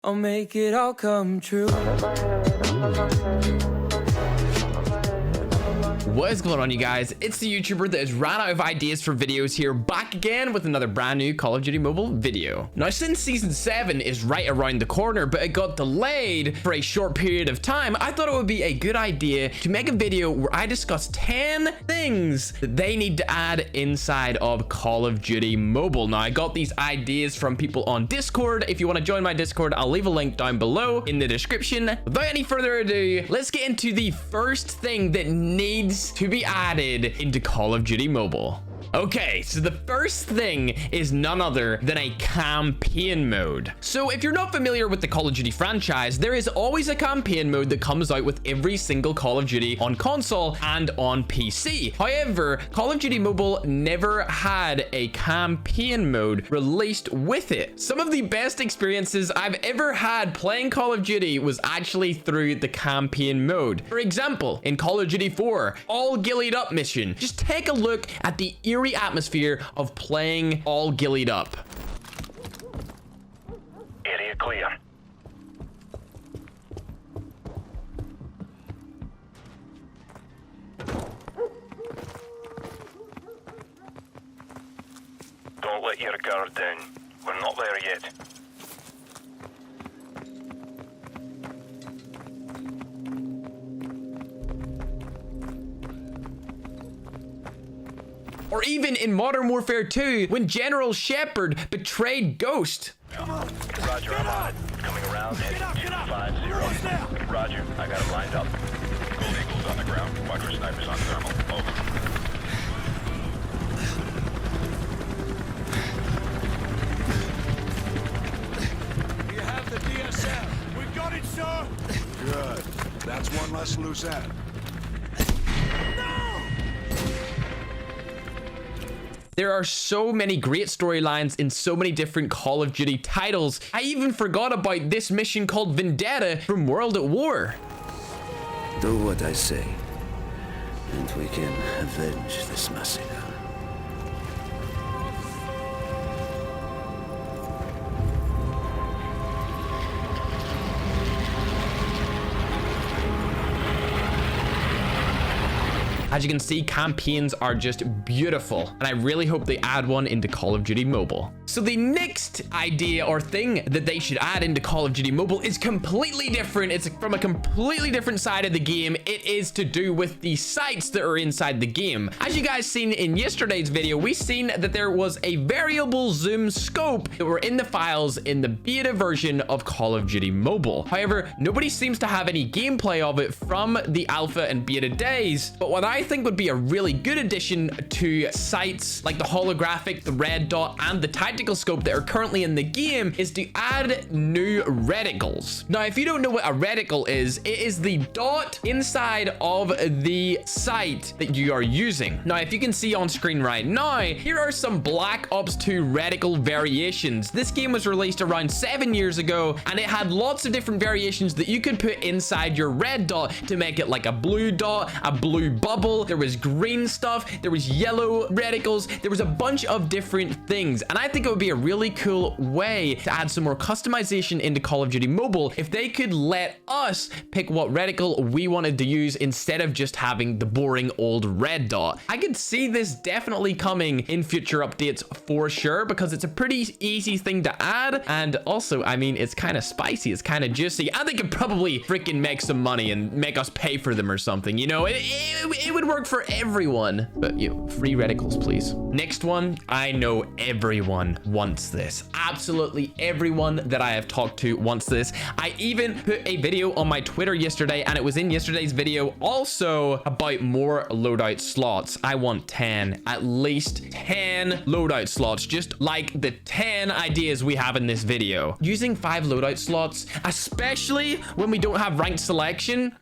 I'll make it all come true. What is going on, you guys? It's the YouTuber that has ran out of ideas for videos here, back again with another brand new Call of Duty Mobile video. Now, since Season 7 is right around the corner, but it got delayed for a short period of time, I thought it would be a good idea to make a video where I discuss 10 things that they need to add inside of Call of Duty Mobile. Now, I got these ideas from people on Discord. If you want to join my Discord, I'll leave a link down below in the description. Without any further ado, let's get into the first thing that needs to be added into Call of Duty Mobile. Okay, so the first thing is none other than a campaign mode. So if you're not familiar with the Call of Duty franchise, there is always a campaign mode that comes out with every single Call of Duty on console and on PC. However, Call of Duty Mobile never had a campaign mode released with it. Some of the best experiences I've ever had playing Call of Duty was actually through the campaign mode. For example, in Call of Duty 4, all gillied up mission. Just take a look at the eerie atmosphere of playing all gillied up. Area clear. Don't let your guard down. We're not there yet. Or even in Modern Warfare 2, when General Shepard betrayed Ghost. Roger, I'm on it. Coming around, heading 250. Roger, I got it lined up. Gold Eagle's on the ground. Watch for snipers on thermal. Over. You have the DSL. We got it, sir. Good. That's one less loose end. There are so many great storylines in so many different Call of Duty titles. I even forgot about this mission called Vendetta from World at War. Do what I say, and we can avenge this massacre. As you can see, campaigns are just beautiful, and I really hope they add one into Call of Duty Mobile. So the next idea or thing that they should add into Call of Duty Mobile is completely different. It's from a completely different side of the game. It is to do with the sights that are inside the game. As you guys seen in yesterday's video, we seen that there was a variable zoom scope that were in the files in the beta version of Call of Duty Mobile. However, nobody seems to have any gameplay of it from the alpha and beta days, but what I think would be a really good addition to sights like the holographic, the red dot, and the tactical scope that are currently in the game is to add new reticles. Now, if you don't know what a reticle is, it is the dot inside of the sight that you are using. Now, if you can see on screen right now, here are some Black Ops 2 reticle variations. This game was released around 7 years ago, and it had lots of different variations that you could put inside your red dot to make it like a blue dot, a blue bubble. There was green stuff, there was yellow reticles, there was a bunch of different things, and I think it would be a really cool way to add some more customization into Call of Duty Mobile if they could let us pick what reticle we wanted to use instead of just having the boring old red dot. I could see this definitely coming in future updates for sure, because it's a pretty easy thing to add, and also, I mean, it's kind of spicy, it's kind of juicy, and they could probably freaking make some money and make us pay for them or something, you know? It would work for everyone, but free reticles, please. Next one, I know everyone wants this. Absolutely everyone that I have talked to wants this. I even put a video on my Twitter yesterday, and it was in yesterday's video also about more loadout slots. I want 10, at least 10 loadout slots, just like the 10 ideas we have in this video. Using 5 loadout slots, especially when we don't have ranked selection,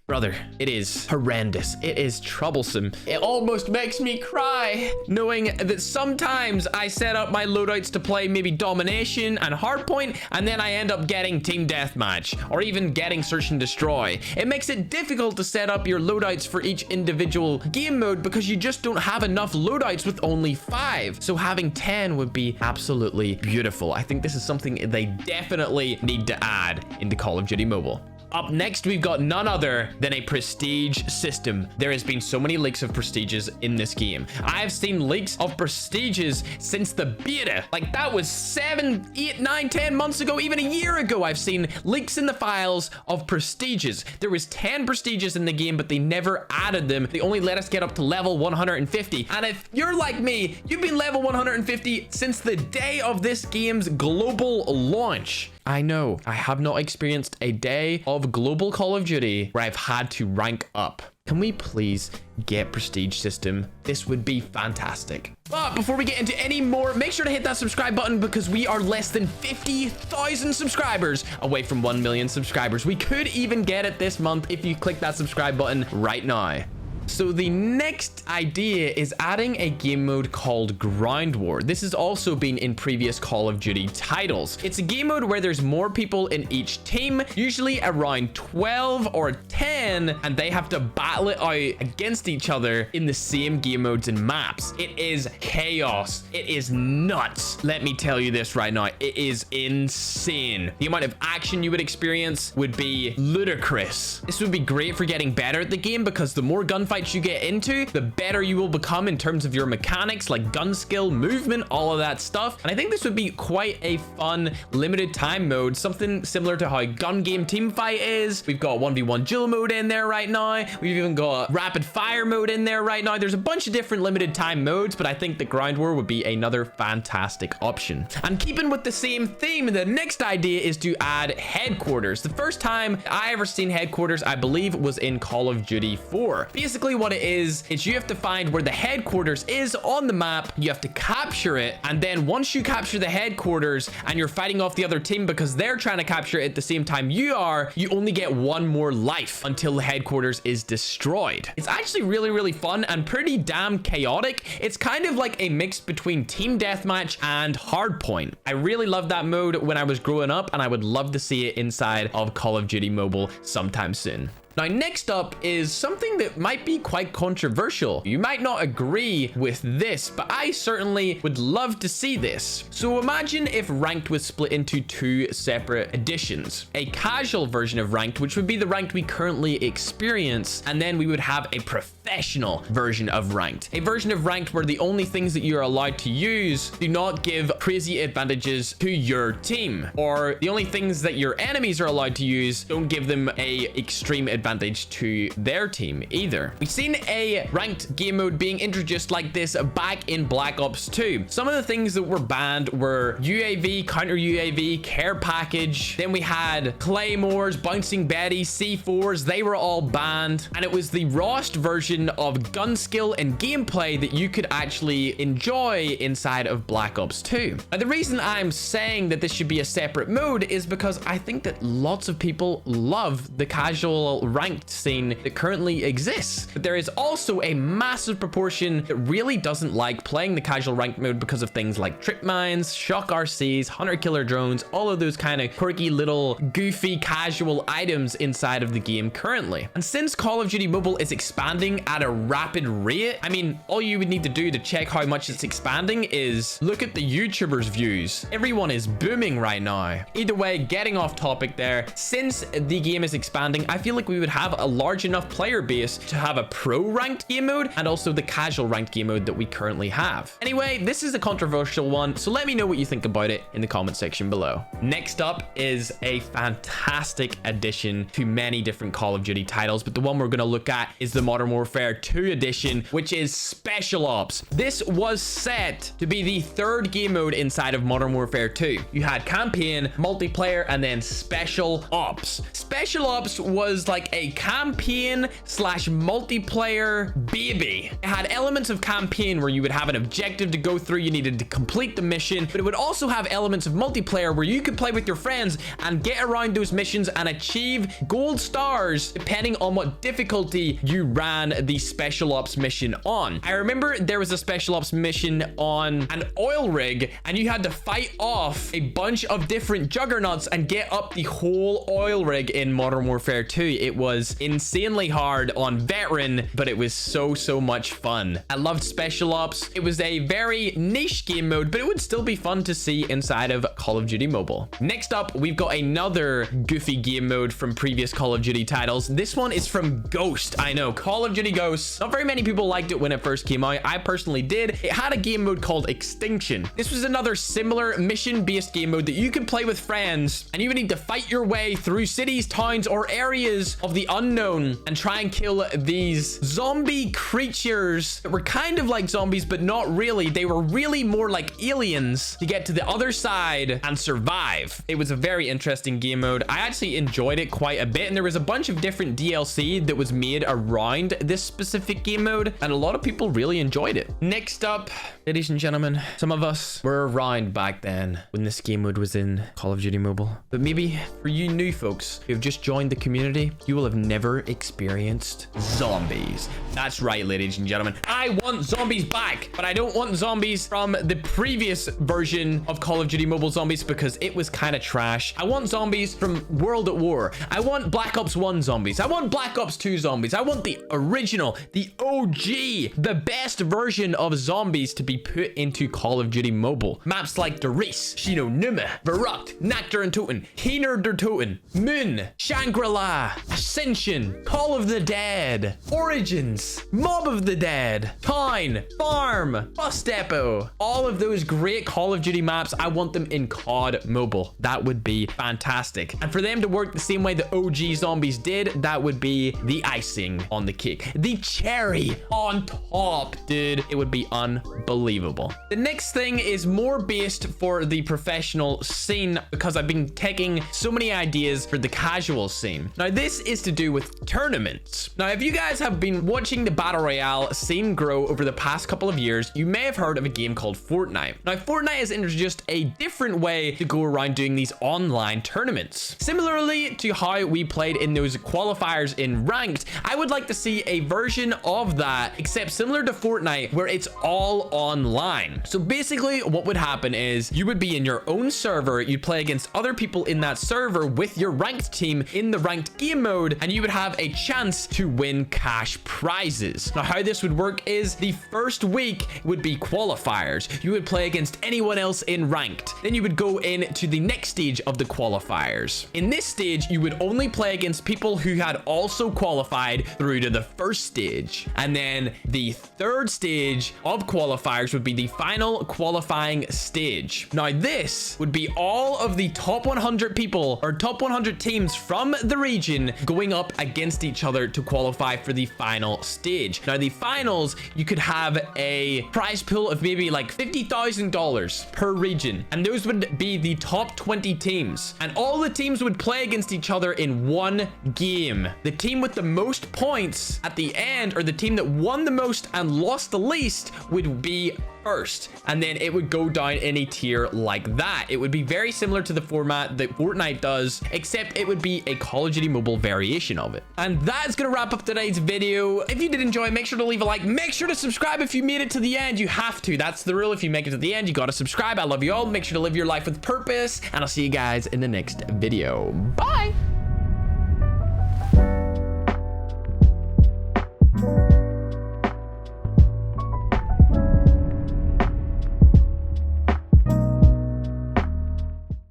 Brother, it is horrendous. It is troublesome. It almost makes me cry knowing that sometimes I set up my loadouts to play maybe domination and hardpoint, and then I end up getting team deathmatch or even getting search and destroy. It makes it difficult to set up your loadouts for each individual game mode because you just don't have enough loadouts with only 5. So having 10 would be absolutely beautiful. I think this is something they definitely need to add into Call of Duty Mobile. Up next, we've got none other than a prestige system. There has been so many leaks of prestiges in this game. I've seen leaks of prestiges since the beta. Like, that was 7, 8, 9, 10 months ago, even a year ago. I've seen leaks in the files of prestiges. There was 10 prestiges in the game, but they never added them. They only let us get up to level 150. And if you're like me, you've been level 150 since the day of this game's global launch. I know, I have not experienced a day of global Call of Duty where I've had to rank up. Can we please get prestige system? This would be fantastic. But before we get into any more, make sure to hit that subscribe button because we are less than 50,000 subscribers away from 1 million subscribers. We could even get it this month if you click that subscribe button right now. So the next idea is adding a game mode called Ground War. This has also been in previous Call of Duty titles. It's a game mode where there's more people in each team, usually around 12 or 10, and they have to battle it out against each other in the same game modes and maps. It is chaos. It is nuts. Let me tell you this right now. It is insane. The amount of action you would experience would be ludicrous. This would be great for getting better at the game because the more gunfights you get into, the better you will become in terms of your mechanics like gun skill, movement, all of that stuff. And I think this would be quite a fun limited time mode, something similar to how gun game team fight is. We've got 1v1 duel mode in there right now. We've even got rapid fire mode in there right now. There's a bunch of different limited time modes, but I think the Ground War would be another fantastic option. And keeping with the same theme, the next idea is to add headquarters. The first time I ever seen headquarters, I believe, was in Call of Duty 4. Basically what it is you have to find where the headquarters is on the map, you have to capture it, and then once you capture the headquarters and you're fighting off the other team because they're trying to capture it at the same time you are, you only get 1 more life until the headquarters is destroyed. It's actually really, really fun and pretty damn chaotic. It's kind of like a mix between team deathmatch and hardpoint. I really loved that mode when I was growing up, and I would love to see it inside of Call of Duty Mobile sometime soon. Now, next up is something that might be quite controversial. You might not agree with this, but I certainly would love to see this. So imagine if Ranked was split into 2 separate editions. A casual version of Ranked, which would be the Ranked we currently experience, and then we would have a professional version of Ranked. A version of Ranked where the only things that you're allowed to use do not give crazy advantages to your team, or the only things that your enemies are allowed to use don't give them a extreme advantage to their team either. We've seen a ranked game mode being introduced like this back in Black Ops 2. Some of the things that were banned were UAV, counter UAV, care package. Then we had claymores, bouncing Betty, C4s. They were all banned. And it was the rawest version of gun skill and gameplay that you could actually enjoy inside of Black Ops 2. Now, the reason I'm saying that this should be a separate mode is because I think that lots of people love the casual ranked scene that currently exists. But there is also a massive proportion that really doesn't like playing the casual ranked mode because of things like trip mines, shock RCs, hunter killer drones, all of those kind of quirky little goofy casual items inside of the game currently. And since Call of Duty Mobile is expanding at a rapid rate, I mean, all you would need to do to check how much it's expanding is look at the YouTubers' views. Everyone is booming right now. Either way, getting off topic there, since the game is expanding, I feel like we would have a large enough player base to have a pro ranked game mode and also the casual ranked game mode that we currently have. Anyway, this is a controversial one, so let me know what you think about it in the comment section below. Next up is a fantastic addition to many different Call of Duty titles, but the one we're going to look at is the Modern Warfare 2 edition, which is Special Ops. This was set to be the 3rd game mode inside of Modern Warfare 2. You had campaign, multiplayer, and then Special Ops. Special Ops was like a campaign slash multiplayer baby. It had elements of campaign where you would have an objective to go through, you needed to complete the mission, but it would also have elements of multiplayer where you could play with your friends and get around those missions and achieve gold stars depending on what difficulty you ran the special ops mission on. I remember there was a special ops mission on an oil rig and you had to fight off a bunch of different juggernauts and get up the whole oil rig in Modern Warfare 2. It was insanely hard on veteran, but it was so much fun. I loved special ops. It was a very niche game mode, but it would still be fun to see inside of Call of Duty Mobile. Next up, we've got another goofy game mode from previous Call of Duty titles. This one is from Ghost. I know, Call of Duty Ghost. Not very many people liked it when it first came out. I personally did. It had a game mode called Extinction. This was another similar mission-based game mode that you could play with friends, and you would need to fight your way through cities, towns, or areas of the unknown and try and kill these zombie creatures that were kind of like zombies, but not really. They were really more like aliens to get to the other side and survive. It was a very interesting game mode. I actually enjoyed it quite a bit, and there was a bunch of different DLC that was made around this specific game mode, and a lot of people really enjoyed it. Next up, ladies and gentlemen, some of us were around back then when this game mode was in Call of Duty Mobile, but maybe for you new folks who have just joined the community, you will have never experienced zombies. That's right, ladies and gentlemen, I want zombies back, but I don't want zombies from the previous version of Call of Duty Mobile Zombies because it was kind of trash. I want zombies from World at War. I want Black Ops 1 zombies. I want Black Ops 2 zombies. I want the original, the OG, the best version of zombies to be put into Call of Duty Mobile. Maps like Der Reis, Shino Nume, Verrucht, Nakter and Toten, Hiner der Toten, Moon, Shangri-La, Ascension, Call of the Dead, Origins, Mob of the Dead, Town, Farm, Bus Depot. All of those great Call of Duty maps, I want them in COD Mobile. That would be fantastic. And for them to work the same way the OG zombies did, that would be the icing on the cake. The cherry on top, dude. It would be unbelievable. The next thing is more based for the professional scene because I've been taking so many ideas for the casual scene. Now, this is to do with tournaments. Now, if you guys have been watching the Battle Royale scene grow over the past couple of years, you may have heard of a game called Fortnite. Now, Fortnite has introduced a different way to go around doing these online tournaments. Similarly to how we played in those qualifiers in Ranked, I would like to see a version of that, except similar to Fortnite, where it's all online. So basically what would happen is you would be in your own server, you'd play against other people in that server with your ranked team in the ranked game mode, and you would have a chance to win cash prizes. Now, how this would work is the first week would be qualifiers. You would play against anyone else in ranked. Then you would go into the next stage of the qualifiers. In this stage, you would only play against people who had also qualified through to the first stage. And then the third stage of qualifiers would be the final qualifying stage. Now, this would be all of the top 100 people or top 100 teams from the region going up against each other to qualify for the final stage. Now, the finals, you could have a prize pool of maybe like $50,000 per region, and those would be the top 20 teams, and all the teams would play against each other in one game. The team with the most points at the end, or the team that won the most and lost the least, would be first, and then it would go down in a tier like that. It would be very similar to the format that Fortnite does, except it would be a Call of Duty Mobile variation of it. And that's gonna wrap up today's video. If you did enjoy, make sure to leave a like, make sure to subscribe if you made it to the end. You have to, that's the rule. If you make it to the end, you gotta subscribe. I love you all. Make sure to live your life with purpose, and I'll see you guys in the next video. Bye.